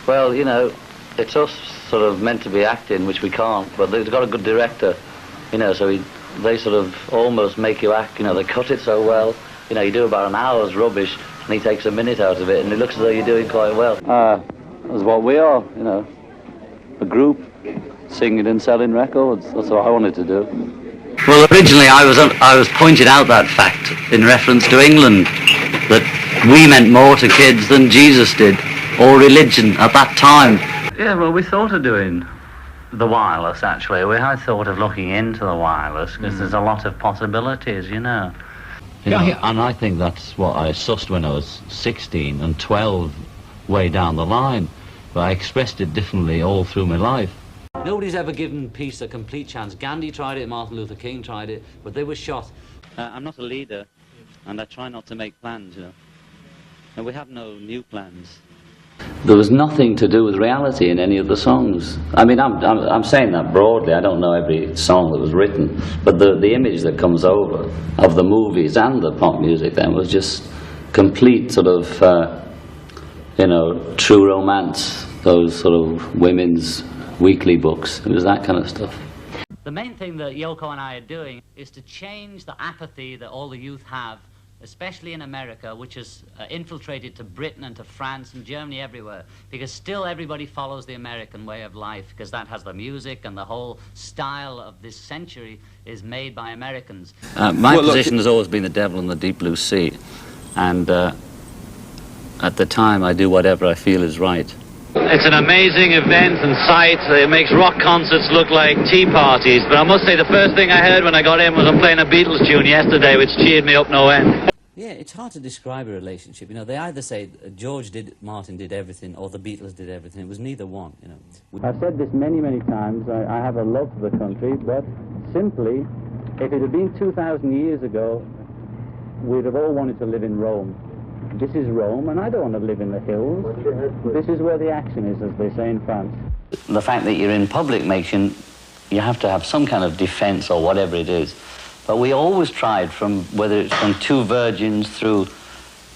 Well, you know, it's us sort of meant to be acting, which we can't, but they've got a good director, you know, so they sort of almost make you act, you know, they cut it so well. You know, you do about an hour's rubbish, and he takes a minute out of it, and it looks as though you're doing quite well. That's what we are, you know, a group, singing and selling records. That's what I wanted to do. Well, originally I was pointed out that fact in reference to England, that we meant more to kids than Jesus did, or religion at that time. Yeah, well, we thought of doing the wireless, actually. We had thought of looking into the wireless, because there's a lot of possibilities, you know. Yeah, and I think that's what I sussed when I was 16 and 12 way down the line, but I expressed it differently all through my life. Nobody's ever given peace a complete chance. Gandhi tried it, Martin Luther King tried it, but they were shot. I'm not a leader, and I try not to make plans, you know. And we have no new plans. There was nothing to do with reality in any of the songs. I mean, I'm saying that broadly. I don't know every song that was written, but the image that comes over of the movies and the pop music then was just complete sort of, you know, true romance, those sort of women's weekly books. It was that kind of stuff. The main thing that Yoko and I are doing is to change the apathy that all the youth have, especially in America, which has infiltrated to Britain and to France and Germany, everywhere, because still everybody follows the American way of life, because that has the music, and the whole style of this century is made by Americans. My position has always been the devil in the deep blue sea, and at the time I do whatever I feel is right. It's an amazing event and sight. It makes rock concerts look like tea parties. But I must say the first thing I heard when I got in was I'm playing a Beatles tune yesterday, which cheered me up no end. Yeah, it's hard to describe a relationship. You know, they either say Martin did everything, or the Beatles did everything. It was neither one, you know. I've said this many, many times. I have a love for the country, but simply, if it had been 2,000 years ago, we'd have all wanted to live in Rome. This is Rome, and I don't want to live in the hills. This is where the action is, as they say in France. The fact that you're in public makes you have to have some kind of defense or whatever it is. But we always tried, from whether it's from Two Virgins through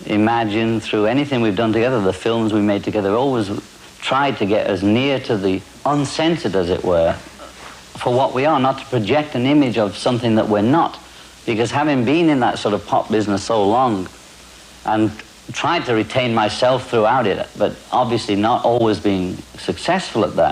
Imagine, through anything we've done together, the films we made together, always tried to get as near to the uncensored, as it were, for what we are, not to project an image of something that we're not. Because having been in that sort of pop business so long, and tried to retain myself throughout it, but obviously not always being successful at that.